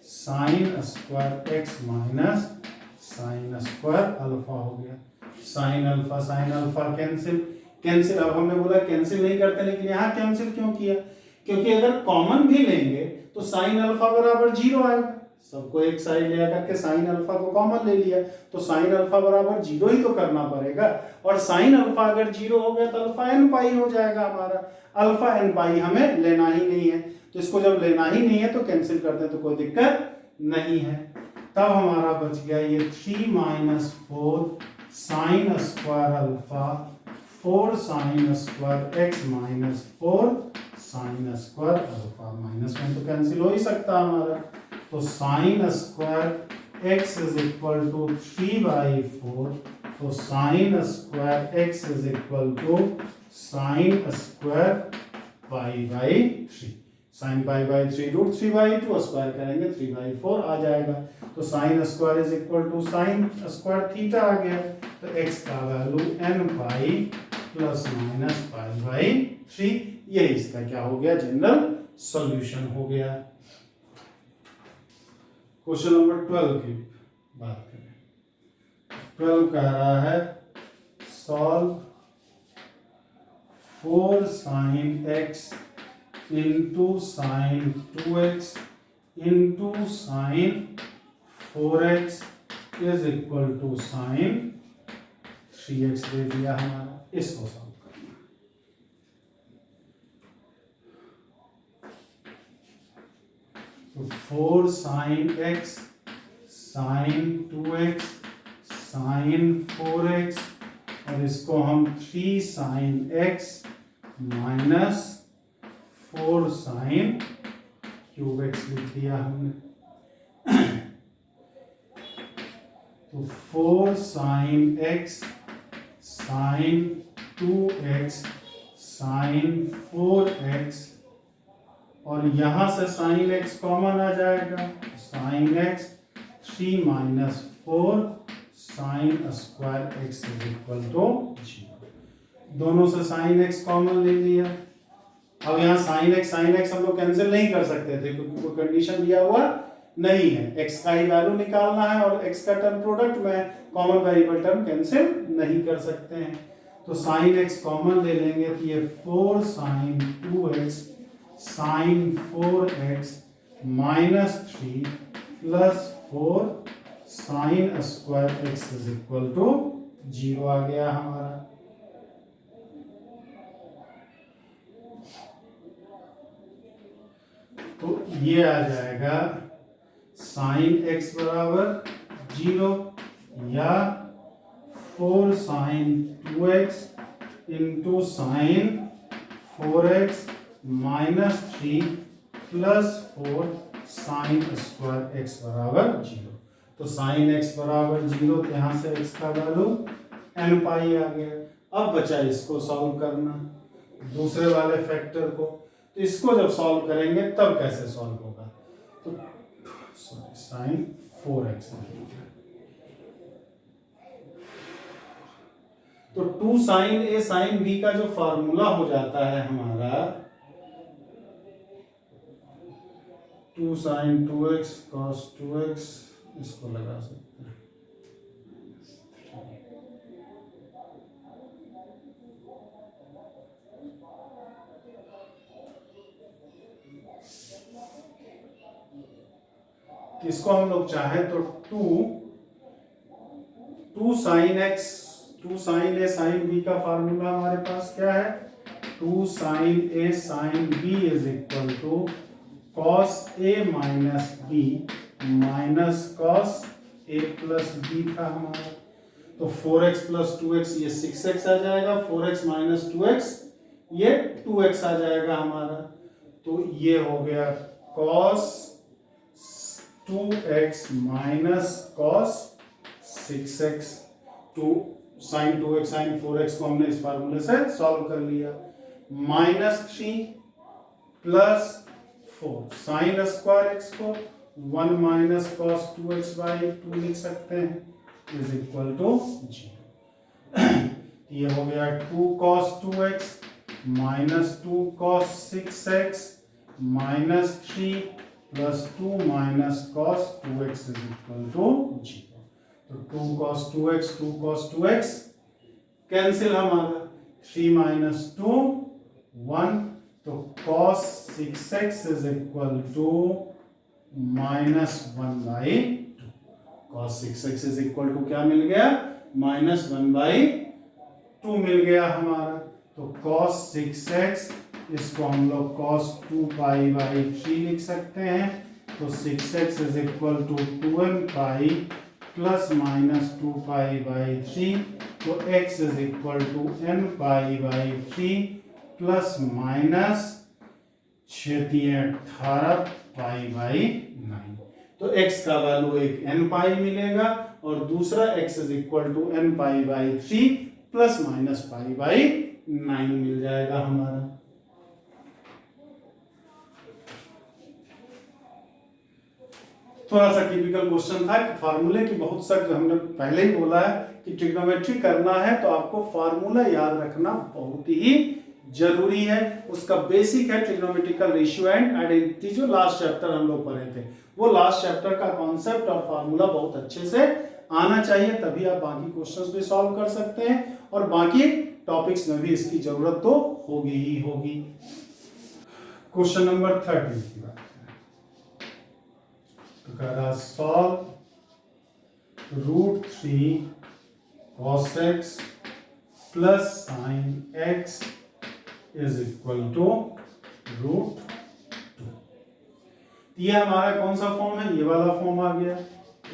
sine square x minus sine square alpha हो गया। साइन अल्फा कैंसिल, कैंसिल, अब हमने बोला कैंसिल नहीं करते, लेकिन यहाँ कैंसिल क्यों किया? क्योंकि अगर कॉमन भी लेंगे तो साइन अल्फा बराबर 0 आएगा। सबको एक साइड ले करके साइन अल्फा को कॉमन ले लिया तो साइन अल्फा बराबर 0 ही तो करना पड़ेगा, और साइन अल्फा अगर 0 हो गया तो अल्फा एन पाई हो जाएगा हमारा। अल्फा एन पाई हमें लेना ही नहीं है, तो इसको जब लेना ही नहीं है तो कैंसिल करते हैं तो कोई दिक्कत नहीं है। तब हमारा बच गया ये 3 minus 4 sine square alpha 4 sine square X minus 4 sine square alpha. Minus में तो कैंसिल हो ही सकता हमारा, तो sine square x is equal to 3/4, तो sine square x is equal to sine square pi by 3। Sine pi by 3 root 3/2 square करेंगे 3/4 आ जाएगा, तो sine square is equal to sine square theta आ गया, तो एक्स का value n pi plus minus pi by 3। ये इसका क्या हो गया? जनरल सॉल्यूशन हो गया। क्वेश्चन नंबर 12 की बात करें। 12 कह रहा है solve 4 sine x into sine 2x into sine 4x is equal to sine 3x दे दिया हमारा, इसको सॉल्व करना। तो 4 sign x sign 2x sine 4x, और इसको हम 3 sine x minus 4 sine cube x लिख दिया हमने। तो 4 sine x sign 2x sine 4x, और यहां से साइन x कॉमन आ जाएगा, sine x 3 minus 4 sine square x is equal to 0। दोनों से साइन x कॉमन ले लिया। अब यहाँ साइन एक्स हम लोग कैंसिल नहीं कर सकते थे क्योंकि कोई कंडीशन दिया हुआ नहीं है। x का ही वैल्यू निकालना है और x का टर्म प्रोडक्ट में कॉमन वेरिएबल टर्म कैंसिल नहीं कर सकते हैं, तो साइन x कॉमन ले लेंगे तो ये 4 sine 2x sine 4x minus 3 plus 4 sine square x is equal to 0 आ गया हमारा। तो ये आ जाएगा साइन x बराबर 0 या 4 sine 2x into sine 4x minus 3 plus 4 sine square x बराबर 0। तो साइन x बराबर 0, तो यहाँ से x का वैल्यू n पाई आ गया। अब बचा इसको सॉल्व करना, दूसरे वाले फैक्टर को। तो इसको जब सॉल्व करेंगे तब कैसे सॉल्व होगा? तो साइन 4x, तो 2 साइन a साइन b का जो फॉर्मूला हो जाता है हमारा 2 साइन 2x cos 2x, इसको लगा सकते हैं। इसको हम लोग चाहें तो 2 sine x 2 sine a sine b का फार्मूला हमारे पास क्या है? 2 sine a sine b is equal to cos a minus b minus cos a plus b था हमारा। तो 4x प्लस 2x ये 6x आ जाएगा, 4x माइनस 2x ये 2x आ जाएगा हमारा। तो ये हो गया cos 2x minus cos 6x। 2 sine 2x sine 4x को हमने इस फार्मूले से सॉल्व कर लिया। Minus 3 plus 4 sine square x को 1 माइनस cos 2x बाई 2 लिख सकते हैं इज इक्वल टू 0। ये हो गया 2 cos 2x minus 2 cos 6x minus 3 plus 2 minus cos 2x is equal to 0। तो 2 cos 2x कैंसिल हमारा, 3 माइनस 2 1, तो cos 6x is equal to -1/2। cos 6x is equal to क्या मिल गया, -1/2 मिल गया हमारा। तो cos 6x इसको हम लोग cos 2π/3 लिख सकते हैं। तो 6x is equal to 2n plus minus 2π/3, तो x is equal to nπ/3 plus minus 18 π/9। तो x का वैल्यू एक nπ मिलेगा और दूसरा x is equal to nπ/3 plus minus π/9 मिल जाएगा हमारा। थोड़ा सा टिपिकल क्वेश्चन था कि फार्मूले की बहुत सारी, हमने पहले ही बोला है कि ट्रिग्नोमेट्री करना है तो आपको फार्मूला याद रखना बहुत ही जरूरी है। उसका बेसिक है ट्रिग्नोमेट्रिकल रेशियो एंड आइडेंटिटी, जो लास्ट चैप्टर हम लोग पढ़े थे। वो लास्ट चैप्टर का कॉन्सेप्ट और फार्मूला बहुत अच्छे से आना चाहिए, तभी आप बाकी क्वेश्चंस भी सॉल्व कर सकते हैं और बाकी टॉपिक्स में भी इसकी जरूरत तो होगी ही होगी। क्वेश्चन नंबर 13 की बात तो कह रहा solve √3 cos x plus sin x is equal to √2। ये हमारा कौन सा फॉर्म है, ये वाला फॉर्म आ गया,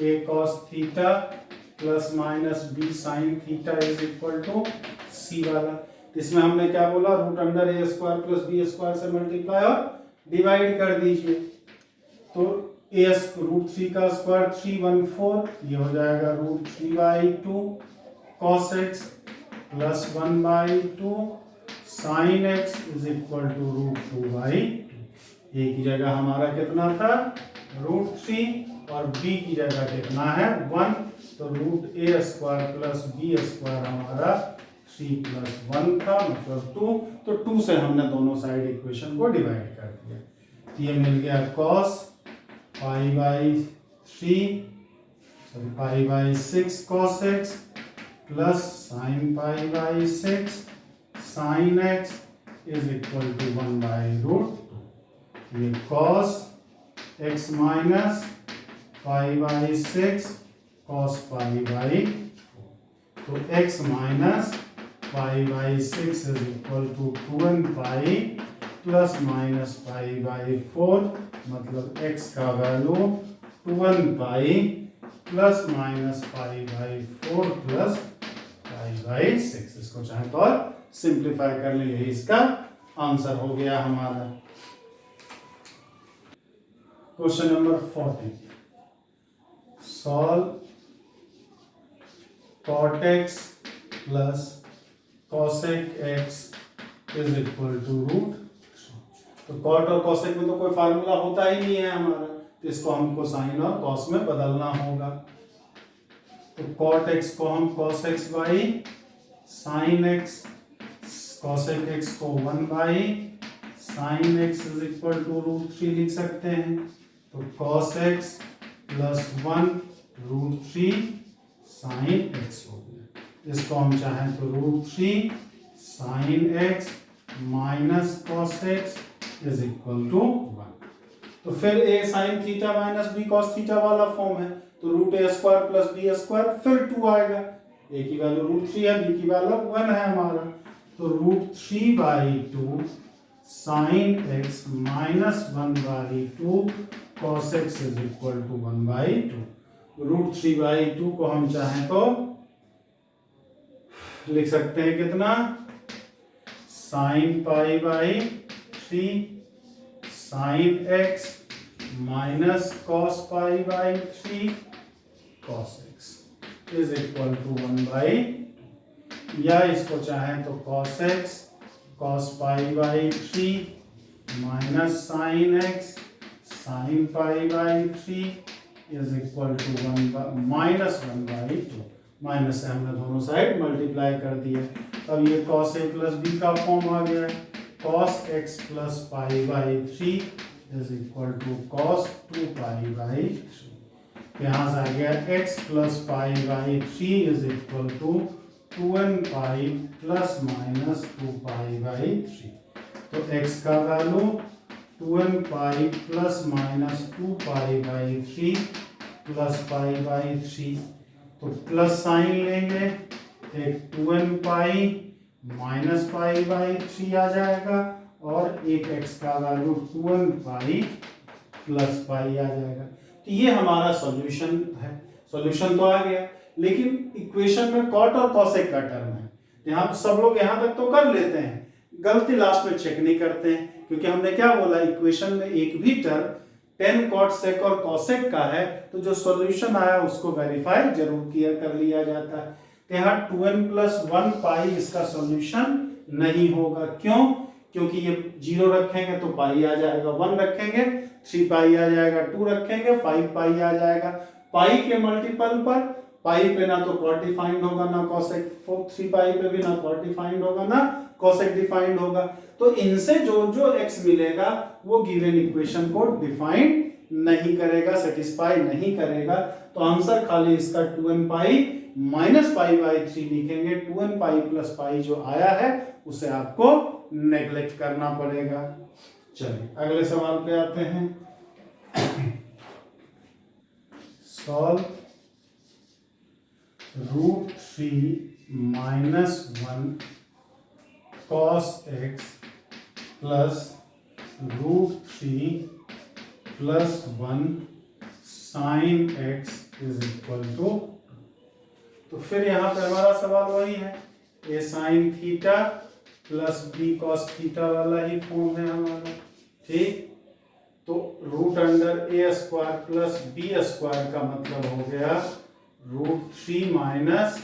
a cos theta plus minus b sin theta is equal to c वाला। इसमें हमने क्या बोला, √a² प्लस b² से मल्टीप्लाई और डिवाइड कर दीजिए। तो √3 का स्क्वायर 314, ये हो जाएगा √3/2 cos x plus 1/2 sin x is equal to √2/2। a की जगह हमारा कितना था √3 और b की जगह कितना है 1, तो √a² प्लस b² हमारा 3 प्लस 1 था, मतलब 2। तो 2 से हमने दोनों साइड इक्वेशन को डिवाइड कर दिया। ये मिल गया cos π/6 cos x plus sin π/6 sin x is equal to 1/√2। ये cos x माइनस π/6 cos π/4, तो x minus π/6 is equal to 2nπ plus minus π/4, मतलब x का value 2nπ plus minus π/4 plus π/6। इसको चाहे तो और सिंप्लीफाई कर ले, यही इसका आंसर हो गया हमारा। Question number 14 solve cot x plus cosec x is equal to √3। तो cot और cosec में तो कोई फार्मूला होता ही नहीं है हमारा, तो इसको हमको साइन और cos में बदलना होगा। तो cot x को हम cos x by sin x, cosec x को 1/sin x is equal to √3 लिख सकते हैं। तो cos x plus 1 √3 sin x हो गया। इसको हम चाहें तो √3 sin x minus cos x is equal to 1। तो फिर a sin theta minus b cos theta वाला फॉर्म है, तो √a² प्लस b² फिर 2 आएगा। a की वैल्यू √3 है, b की वैल्यू 1 है हमारा, तो √3/2 sin x minus 1/2 cos x is equal to 1/2। √3/2 को हम चाहें तो लिख सकते हैं कितना, sin π/3 sin x minus cos π/3 cos x is equal to 1/2, या इसको चाहें तो cos x cos π/3 minus sin x sin π/3 is equal to 1 minus 1/2। Minus से हमने दोनों साइड मल्टीप्लाई कर दिए। अब ये cos a प्लस b का फॉर्म आ गया है, cos x plus π/3 is equal to cos 2π/3। यहाँ से आ गया x plus π/3 is equal to 2n pi plus minus 2 pi by 3। तो x का value 2n pi plus minus 2 pi by 3 plus pi by 3। तो प्लस साइन लेंगे, एक 2n pi minus pi by 3 आ जाएगा और एक x का वैल्यू 2n पाई प्लस पाई आ जाएगा। तो ये हमारा सॉल्यूशन है। सॉल्यूशन तो आ गया, लेकिन इक्वेशन में कॉट और कॉसेक का टर्म है। यहाँ सब लोग यहाँ तक तो कर लेते हैं, गलती लास्ट में चेक नहीं करते हैं, क्योंकि हमने क्या बोला, इक्वेशन में एक भी टर्म टेन कॉट सेक और कॉसेक का है तो जो सॉल्यूशन आया उसको वेरीफाई जरूर किया कर लिया जाता है। तो यहाँ 2n प्लस 1 पाई इसका सॉल्यूशन नहीं होगा। क्यों? क्योंकि ये 0 रखेंगे तो पाई आ जाएगा, 1 रखेंगे 3 पाई आ जाएगा, 2 रखेंगे 5 पाई आ जाएगा। पाई के मल्टीपल पर पाई पे ना तो कॉट डिफाइंड होगा ना कॉसेक, 3 पाई पे भी ना कॉट डिफाइंड होगा ना कॉसेक डिफाइंड होगा। तो इनसे जो जो x मिलेगा वो गिवन इक्वेशन को डिफाइंड नहीं करेगा, सेटिस्फाई नहीं करेगा। तो आंसर खाली इसका 2n pi minus pi by 3 लिखेंगे। 2n पाई प्लस पाई जो आया है उसे आपको नेग्लेक्ट करना पड़ेगा। चलिए अगले सवाल पे आते हैं। Solve √3 minus 1 cos x plus √3 plus 1 sin x is equal to. तो फिर यहाँ पे हमारा सवाल वही है, a sin theta plus b cos theta वाला ही फॉर्म है हमारा। ठीक, तो root under a square plus b square का मतलब हो गया √3 माइनस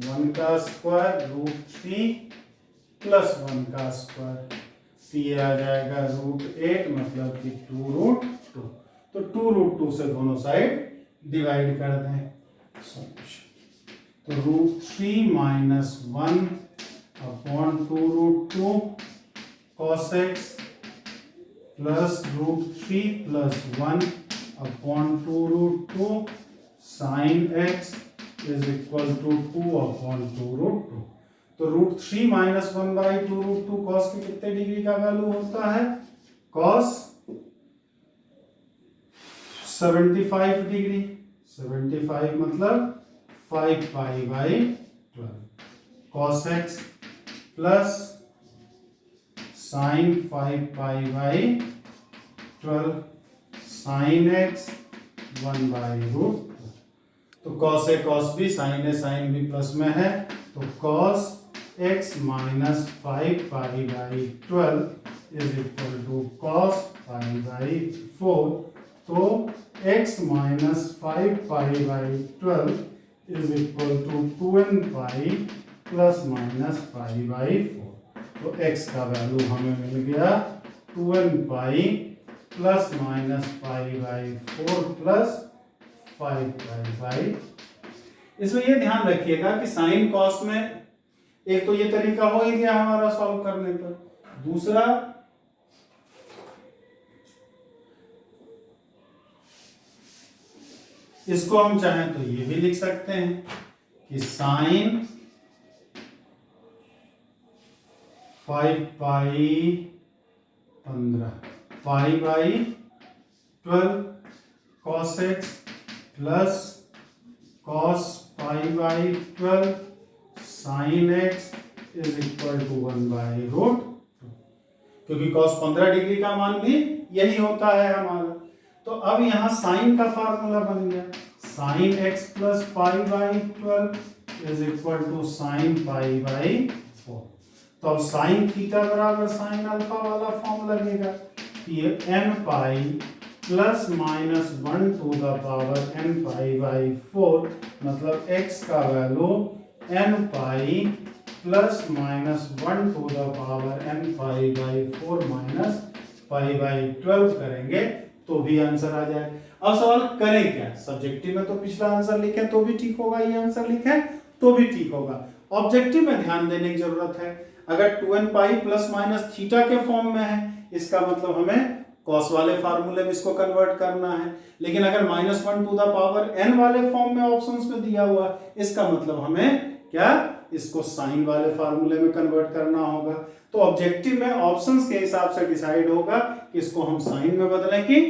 1 का स्क्वायर √3 प्लस 1 का स्क्वायर। ये आ जाएगा √8 मतलब कि 2√2। तो 2√2 से दोनों साइड डिवाइड कर दें। तो √3 minus 1 upon 2√2 cos x plus √3 plus 1 upon 2√2 sin x is equal to 2 upon 2√2। तो √3 माइनस 1 बाई 2√2 cos के कितने डिग्री का वैल्यू होता है? cos 75 degree. 75 मतलब 5 pi by 12 cos x plus sin 5 pi by 12 sin x 1 by √2। तो cos a cos b sin a sin b plus में है, तो cos x minus 5 pi by 12 is equal to cos pi by 4। तो x minus 5 pi by 12 is equal to 2n pi plus minus pi by 4। तो x का value हमें मिल गया 2n pi plus minus pi by 4 plus 5 pi by. इसमें ये ध्यान रखिएगा कि साइन कॉस में एक तो ये तरीका हो ही गया हमारा सॉल्व करने पर, दूसरा इसको हम चाहें तो ये भी लिख सकते हैं कि sine 5 pi 15 pi by 12 cos x plus cos pi by 12 sin x is equal to 1 by √2, क्योंकि cos 15 डिग्री का मान भी यही होता है हमारा। तो अब यहाँ साइन का फार्मूला बन गया, sin x plus pi by 12 is equal to sine pi by 4। तो अब साइन थीटा बराबर साइन अल्फा वाला फॉर्म लगेगा। ये n pi plus minus 1 to the power n pi by 4 मतलब x का value n pi plus minus 1 to the power n pi by 4 minus pi by 12 करेंगे तो भी आंसर आ जाए। अब सवाल करें क्या? सब्जेक्टिव में तो पिछला आंसर लिखे तो भी ठीक होगा, ये आंसर लिखे तो भी ठीक होगा। ऑब्जेक्टिव में ध्यान देने की जरूरत है। अगर 2n pi plus minus theta के फॉर्म में है इसका मतलब हमें कॉस वाले फार्मूले में इसको कन्वर्ट करना है, लेकिन अगर -1 टू द पावर n वाले फॉर्म में ऑप्शंस में दिया हुआ इसका मतलब हमें क्या इसको साइन वाले फार्मूले में कन्वर्ट करना होगा। तो ऑब्जेक्टिव में ऑप्शंस के हिसाब से डिसाइड होगा कि इसको हम साइन में बदलें कि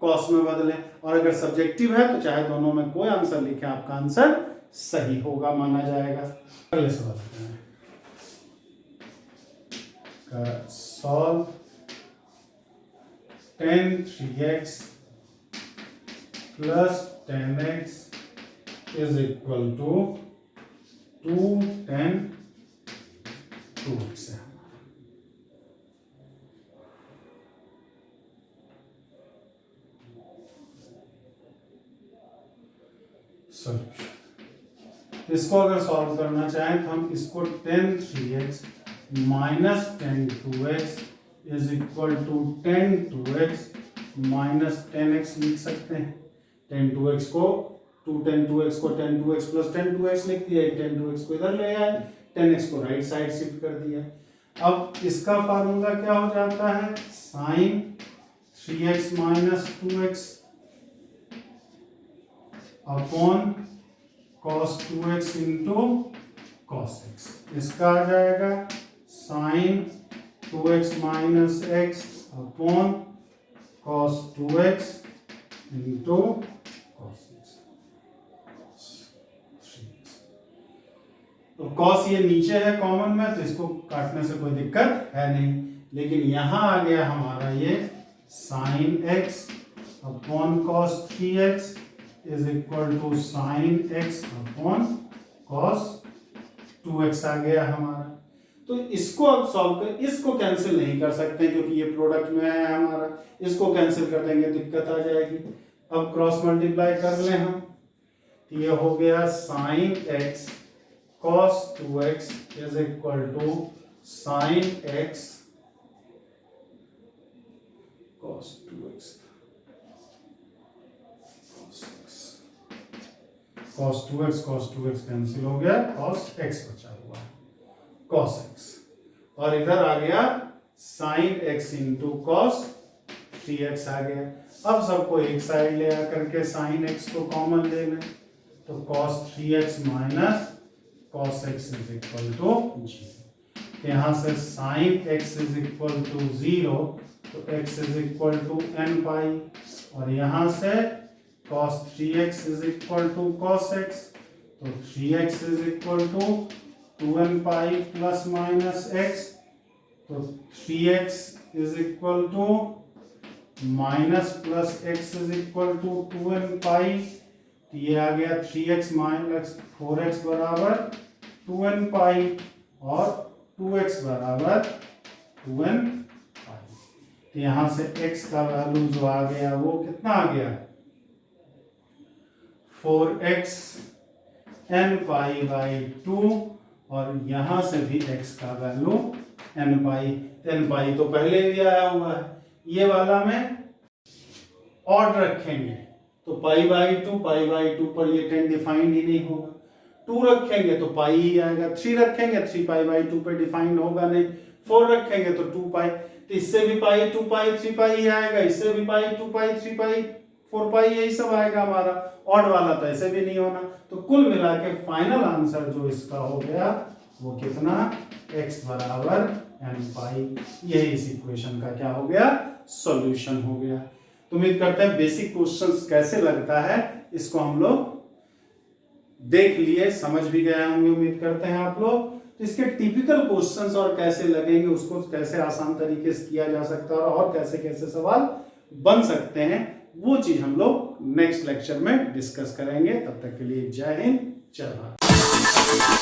कॉस में बदलें, और अगर सब्जेक्टिव है तो चाहे दोनों में कोई आंसर लिखे आपका आंसर सही होगा माना जाएगा। अगले सवाल solve tan 3x plus 10x is equal to 2 tan 2x है। सॉल्यूशन, इसको अगर सॉल्व करना चाहें तो हम इसको tan 3x minus tan 2x is equal to tan 2x minus 10x लिख सकते हैं। tan 2x को 2 tan 2x को tan 2x plus tan 2x लिख दिया, tan 2x को इधर ले आए, 10x को राइट साइड शिफ्ट कर दिया। अब इसका फार्मूला क्या हो जाता है, sine 3x minus 2x upon cos 2x into cos x। इसका आ जाएगा sine 2x minus x upon cos 2x into cos x। तो cos ये नीचे है कॉमन में, तो इसको काटने से कोई दिक्कत है नहीं, लेकिन यहां आ गया हमारा ये sine x upon cos 3x is equal to sine x upon cos 2x आ गया हमारा। तो इसको अब सॉल्व कर, इसको कैंसिल नहीं कर सकते क्योंकि ये प्रोडक्ट में है हमारा, इसको कैंसिल कर देंगे दिक्कत आ जाएगी। अब क्रॉस मल्टीप्लाई कर लें हम, ये हो गया sine x cos 2x is equal to sine x cos 2x cos 2x cancel हो गया, cos x बचा हुआ है cos x, और इधर आ गया sin x into cos 3x आ गया। अब सबको एक साइड ले आकर के sin x को कॉमन ले लें, तो cos 3x minus cos x is equal to 0। यहाँ से sin x is equal to 0, तो x is equal to n pi, और यहाँ से cos 3x is equal to cos x, तो 3x is equal to 2n pi plus minus x, तो 3x is equal to minus plus x is equal to 2n pi, ये आ गया 3x minus 4x बराबर 2n पाई, और 2x बराबर 2n pi. तो यहाँ से x का वैल्यू जो आ गया वो कितना आ गया, 4x n पाई बाई 2, और यहां से भी x का वैल्यू n पाई तो पहले भी आया हुआ है, ये वाला में ऑड रखेंगे तो पाई बाई 2 पर ये 10 डिफाइंड ही नहीं होगा, 2 रखेंगे तो पाई ही आएगा, 3 रखेंगे 3 पाई बाई 2 पे डिफाइंड होगा नहीं, 4 रखेंगे तो 2 पाई, तो इससे भी पाई 2 पाई 3 पाई ही आएगा, इससे भी पाई 2 पाई 3 पाई 4 पाई यही सब आएगा हमारा, ऑड वाला तो ऐसे भी नहीं होना। तो कुल मिला के फाइनल आंसर जो इसका हो गया वो कितना, x बराबर n पाई, यही इस इक्वेशन का क्या हो गया, सॉल्यूशन हो गया। तो उम्मीद करते हैं बेसिक क्वेश्चंस कैसे लगता है इसको हम लोग देख लिए, समझ भी गए होंगे उम्मीद करते हैं आप लोग। तो इसके टिपिकल क्वेश्चंस और कैसे लगेंगे, उसको कैसे आसान तरीके से किया जा सकता है और कैसे कैसे सवाल बन सकते हैं, वो चीज हम लोग नेक्स्ट लेक्चर में डिस्कस करेंगे। तब तक के लिए जय हिंद, जय भारत।